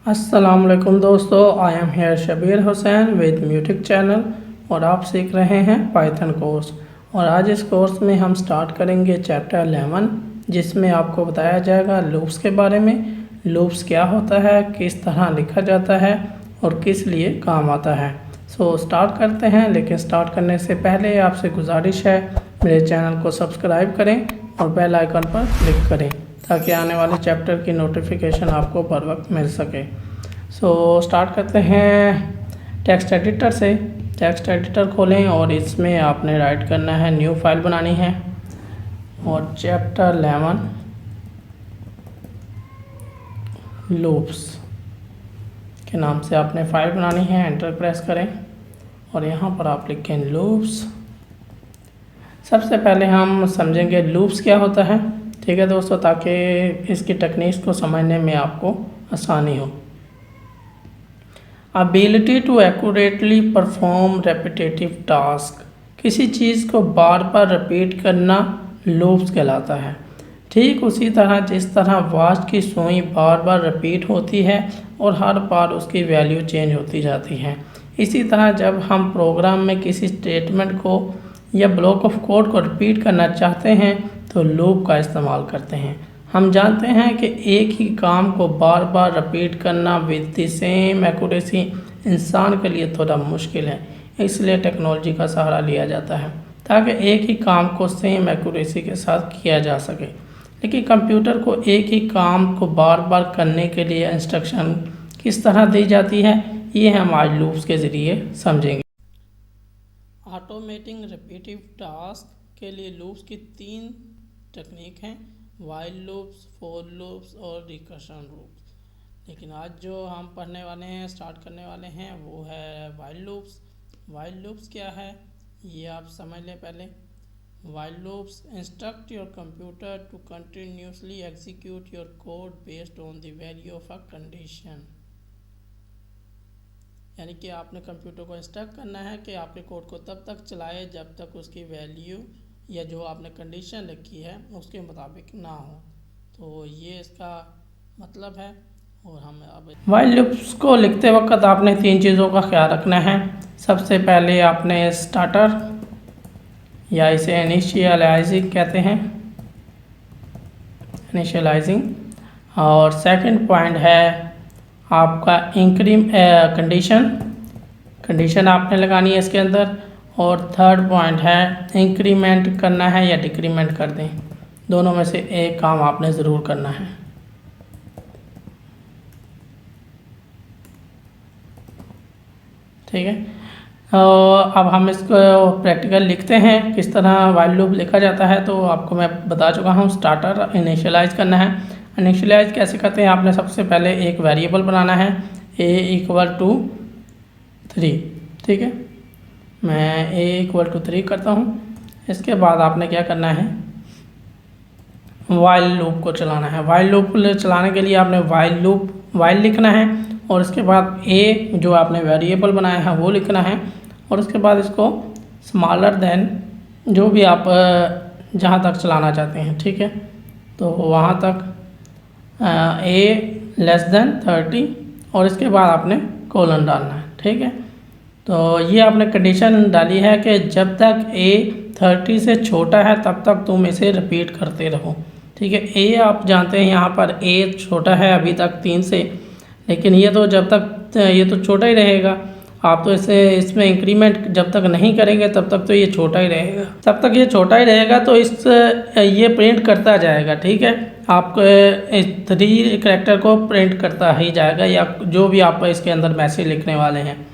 अस्सलाम वालेकुम दोस्तों, I am here Shabbir Hussain with म्यूटिक चैनल और आप सीख रहे हैं पाइथन कोर्स। और आज इस कोर्स में हम स्टार्ट करेंगे चैप्टर 11 जिसमें आपको बताया जाएगा लूप्स के बारे में। लूप्स क्या होता है, किस तरह लिखा जाता है और किस लिए काम आता है। सो स्टार्ट करते हैं, लेकिन स्टार्ट करने से पहले आपसे गुजारिश है मेरे चैनल को सब्सक्राइब करें और बेल आइकन पर क्लिक करें ताकि आने वाले चैप्टर की नोटिफिकेशन आपको बर वक्त मिल सके। सो स्टार्ट करते हैं टेक्स्ट एडिटर से। टेक्स्ट एडिटर खोलें और इसमें आपने राइट करना है, न्यू फाइल बनानी है और चैप्टर 11 लूप्स के नाम से आपने फाइल बनानी है। एंटर प्रेस करें और यहाँ पर आप लिखें लूप्स। सबसे पहले हम समझेंगे लूप्स क्या होता है, ठीक है दोस्तों, ताकि इसकी टेक्निक्स को समझने में आपको आसानी हो। Ability to accurately perform repetitive task, किसी चीज़ को बार बार रिपीट करना लूप्स कहलाता है। ठीक उसी तरह जिस तरह वाच की सुई बार बार रिपीट होती है और हर बार उसकी वैल्यू चेंज होती जाती है, इसी तरह जब हम प्रोग्राम में किसी स्टेटमेंट को या ब्लॉक ऑफ कोड को रिपीट करना चाहते हैं तो लूप का इस्तेमाल करते हैं। हम जानते हैं कि एक ही काम को बार बार रिपीट करना विद द सेम एक्यूरेसी इंसान के लिए थोड़ा मुश्किल है, इसलिए टेक्नोलॉजी का सहारा लिया जाता है ताकि एक ही काम को सेम एक्यूरेसी के साथ किया जा सके। लेकिन कंप्यूटर को एक ही काम को बार बार करने के लिए इंस्ट्रक्शन किस तरह दी जाती है, ये हम आज लूप्स के ज़रिए समझेंगे। ऑटोमेटिंग रिपीटिव टास्क के लिए लूप्स की 3 टेक्निक हैं, वाइल लूप्स, फॉर लूप्स और रिकर्शन लूप्स। लेकिन आज जो हम पढ़ने वाले हैं, स्टार्ट करने वाले हैं, वो है वाइल लूप्स। वाइल लूप्स क्या है ये आप समझ लें पहले। While loops instruct your computer to continuously execute your code based on the value of a condition. यानी कि आपने कंप्यूटर को इंस्ट्रक्ट करना है कि आपके कोड को तब तक चलाए जब तक उसकी वैल्यू या जो आपने कंडीशन लिखी है उसके मुताबिक ना हो। तो ये इसका मतलब है। और हम अब वाइल लूप्स को लिखते वक्त आपने 3 चीज़ों का ख्याल रखना है। सबसे पहले आपने स्टार्टर या इसे इनिशियलाइजिंग कहते हैं, इनिशियलाइजिंग। और सेकंड पॉइंट है आपका कंडीशन आपने लगानी है इसके अंदर। और थर्ड पॉइंट है इंक्रीमेंट करना है या डिक्रीमेंट कर दें, दोनों में से एक काम आपने ज़रूर करना है। ठीक है, अब हम इसको प्रैक्टिकल लिखते हैं किस तरह वाइल लूप लिखा जाता है। तो आपको मैं बता चुका हूँ, स्टार्टर इनिशियलाइज करना है। इनिशियलाइज कैसे करते हैं, आपने सबसे पहले एक वेरिएबल बनाना है a=3। ठीक है, मैं a=3 करता हूँ। इसके बाद आपने क्या करना है, वाइल लूप को चलाना है। वाइल लूप चलाने के लिए आपने वाइल लिखना है और उसके बाद a जो आपने वेरिएबल बनाया है वो लिखना है और उसके बाद इसको स्मॉलर देन जो भी आप जहाँ तक चलाना चाहते हैं, ठीक है, तो वहाँ तक a<30 और इसके बाद आपने कोलन डालना है। ठीक है, तो ये आपने कंडीशन डाली है कि जब तक a30 से छोटा है तब तक तुम इसे रिपीट करते रहो। ठीक है, a आप जानते हैं यहाँ पर a छोटा है अभी तक 3 से, लेकिन ये तो जब तक ये तो छोटा ही रहेगा। आप तो इसमें इंक्रीमेंट जब तक नहीं करेंगे तब तक तो ये छोटा ही रहेगा, तब तक ये छोटा ही रहेगा। तो ये प्रिंट करता जाएगा। ठीक है, आपको 3 कैरेक्टर को प्रिंट करता ही जाएगा या जो भी आप इसके अंदर मैसेज लिखने वाले हैं।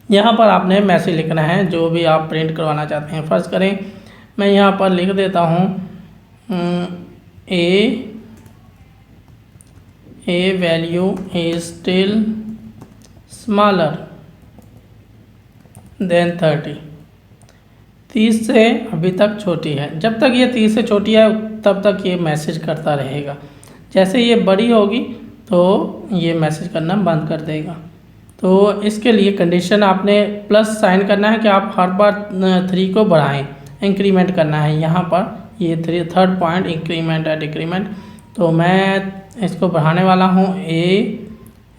यहाँ पर आपने मैसेज लिखना है जो भी आप प्रिंट करवाना चाहते हैं। फर्ज करें मैं यहाँ पर लिख देता हूँ a value is still smaller than 30 से अभी तक छोटी है। जब तक ये 30 से छोटी है तब तक ये मैसेज करता रहेगा। जैसे ये बड़ी होगी तो ये मैसेज करना बंद कर देगा। तो इसके लिए कंडीशन आपने प्लस साइन करना है कि आप हर बार 3 को बढ़ाएं, इंक्रीमेंट करना है। यहाँ पर ये थर्ड पॉइंट इंक्रीमेंट है डिक्रीमेंट। तो मैं इसको बढ़ाने वाला हूँ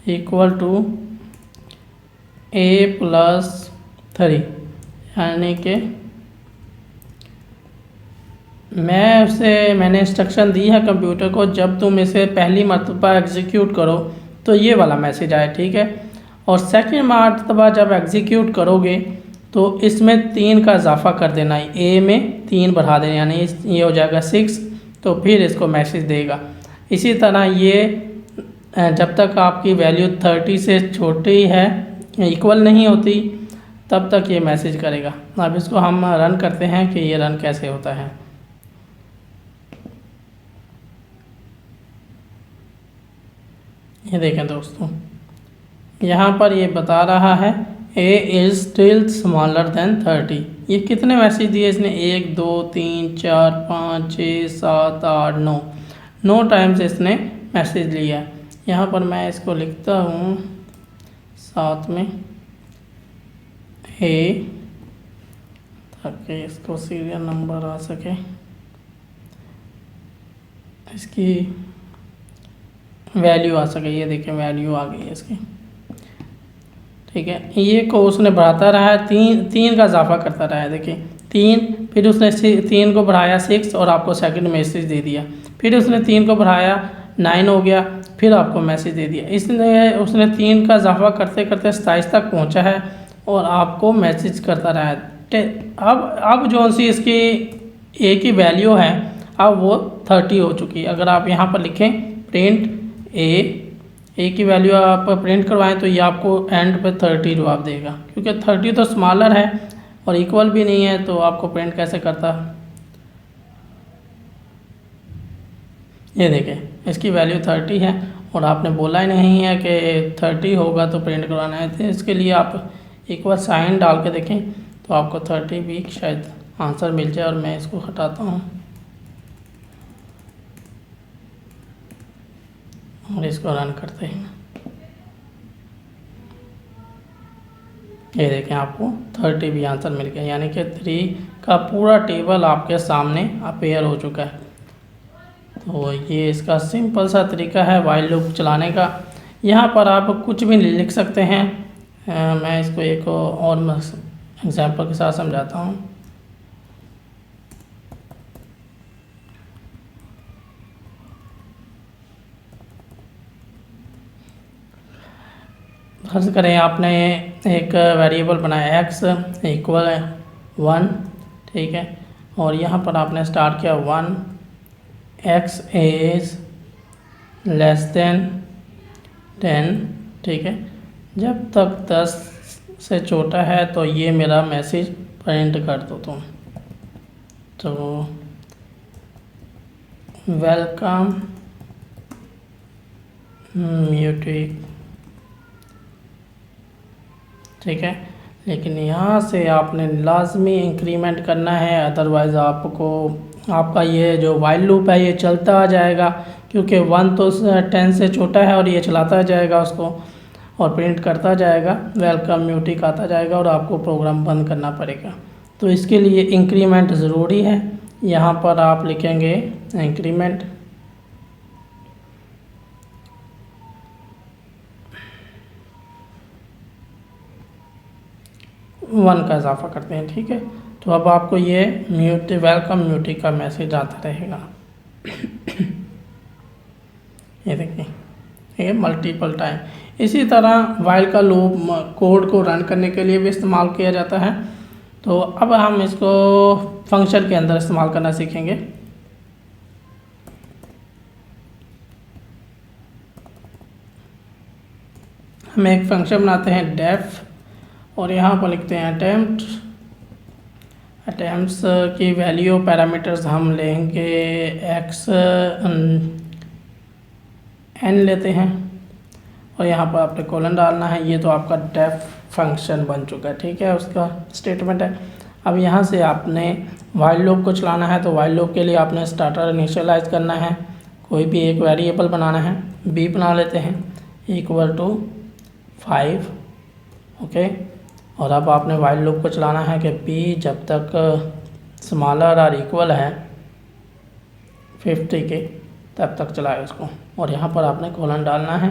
इक्वल टू a+3, यानी कि मैंने इंस्ट्रक्शन दी है कंप्यूटर को, जब तुम इसे पहली मर्तबा एग्जीक्यूट करो तो ये वाला मैसेज आए, ठीक है। और सेकंड मर्तबा जब एग्जीक्यूट करोगे तो इसमें 3 का इजाफा कर देना, ए में 3 बढ़ा देना, यानी ये हो जाएगा 6, तो फिर इसको मैसेज देगा। इसी तरह ये जब तक आपकी वैल्यू 30 से छोटी है, इक्वल नहीं होती, तब तक ये मैसेज करेगा। अब इसको हम रन करते हैं कि ये रन कैसे होता है। ये देखें दोस्तों, यहाँ पर ये बता रहा है a is still smaller than 30। ये कितने मैसेज दिए इसने, 1 2 3 4 5 6 7 8 9 टाइम्स इसने मैसेज लिया है। यहाँ पर मैं इसको लिखता हूँ साथ में a, ताकि इसको सीरियल नंबर आ सके, इसकी वैल्यू आ सके। ये देखें वैल्यू आ गई है इसकी, ठीक है। ये को उसने बढ़ाता रहा है, 3 का इजाफा करता रहा है, देखिए 3, फिर उसने 3 को बढ़ाया 6 और आपको सेकंड मैसेज दे दिया, फिर उसने 3 को बढ़ाया 9 हो गया, फिर आपको मैसेज दे दिया। इसने उसने 3 का इजाफा करते करते 27 तक पहुंचा है और आपको मैसेज करता रहा है। अब जो सी इसकी ए की वैल्यू है, अब वो 30 हो चुकी है। अगर आप यहाँ पर लिखें प्रिंट ए की वैल्यू आप प्रिंट करवाएं तो ये आपको एंड पे 30 जवाब देगा, क्योंकि 30 तो स्मॉलर है और इक्वल भी नहीं है, तो आपको प्रिंट कैसे करता। ये देखें इसकी वैल्यू 30 है और आपने बोला ही नहीं है कि 30 होगा तो प्रिंट करवाना है, तो इसके लिए आप एक बार साइन डाल के देखें तो आपको 30 भी शायद आंसर मिल जाए। और मैं इसको हटाता हूँ और इसको रन करते हैं। ये देखें आपको 30 भी आंसर मिल गया, यानी कि 3 का पूरा टेबल आपके सामने अपेयर हो चुका है। तो ये इसका सिंपल सा तरीका है वाइल लूप चलाने का। यहाँ पर आप कुछ भी लिख सकते हैं। मैं इसको एक और एग्जांपल के साथ समझाता हूँ। फर्ज करें आपने एक वेरिएबल बनाया x इक्वल 1, ठीक है, और यहाँ पर आपने स्टार्ट किया 1, x इज़ लेस देन 10, ठीक है। जब तक 10 से छोटा है तो ये मेरा मैसेज प्रिंट कर दो तुम। तो वेलकम म्यूटिक, ठीक है। लेकिन यहाँ से आपने लाजमी इंक्रीमेंट करना है, अदरवाइज़ आपका ये जो वाइल लूप है ये चलता जाएगा, क्योंकि 1 तो 10 से छोटा है और ये चलाता जाएगा उसको और प्रिंट करता जाएगा, वेलकम म्यूटिक आता जाएगा और आपको प्रोग्राम बंद करना पड़ेगा। तो इसके लिए इंक्रीमेंट ज़रूरी है। यहाँ पर आप लिखेंगे इंक्रीमेंट, वन का इजाफा करते हैं, ठीक है। तो अब आपको ये वेलकम म्यूटिक का मैसेज आता रहेगा। ये देखिए ये मल्टीपल टाइम। इसी तरह वाइल का लूप कोड को रन करने के लिए भी इस्तेमाल किया जाता है। तो अब हम इसको फंक्शन के अंदर इस्तेमाल करना सीखेंगे। हम एक फंक्शन बनाते हैं डेफ और यहाँ पर लिखते हैं अटैम्प्ट्स की वैल्यू पैरामीटर्स हम लेंगे x n लेते हैं और यहाँ पर आपने कोलन डालना है। ये तो आपका डेफ फंक्शन बन चुका है, ठीक है, उसका स्टेटमेंट है। अब यहाँ से आपने वाइल लूप को चलाना है, तो वाइल लूप के लिए आपने स्टार्टर इनिशियलाइज करना है, कोई भी एक वेरिएबल बनाना है। b बना लेते हैं इक्वल टू 5, ओके। और अब आपने वाइल लूप को चलाना है कि b जब तक स्मॉलर और इक्वल है 50 के तब तक चलाए उसको, और यहाँ पर आपने कोलन डालना है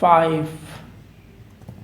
5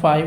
5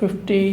50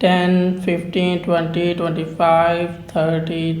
10 15 20 25 30